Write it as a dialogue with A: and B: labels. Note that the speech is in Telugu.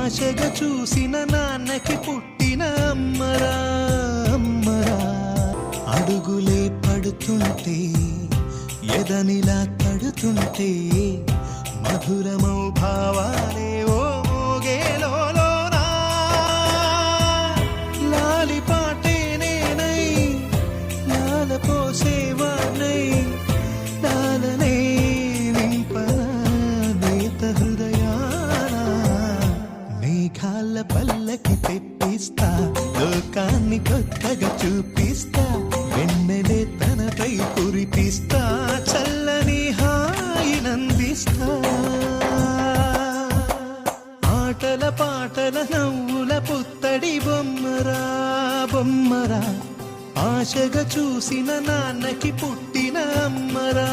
A: ఆశగా చూసిన నాన్నకి పుట్టిన అమ్మరా అమ్మరా. అడుగులే పడుతుంటే ఎదనిలా తడుతుంటే మధురమౌ భావాలే ఓ మోగేలోనా. లాలి పాటే నేనై లాల పోసేవాణ్ణై లాలనే నింపనేత హృదయాన. మేఘాల పల్లకి తెప్పిస్తా లోకాన్ని కొత్తగా చూపిస్తా. వెన్నెలే తనపై కురిపిస్తా చల్లని హాయినందిస్తా. ఆటల పాటల నవ్వుల పుత్తడి బొమ్మరా బొమ్మరా. ఆశగా చూసిన నాన్నకి పుట్టిన అమ్మరా.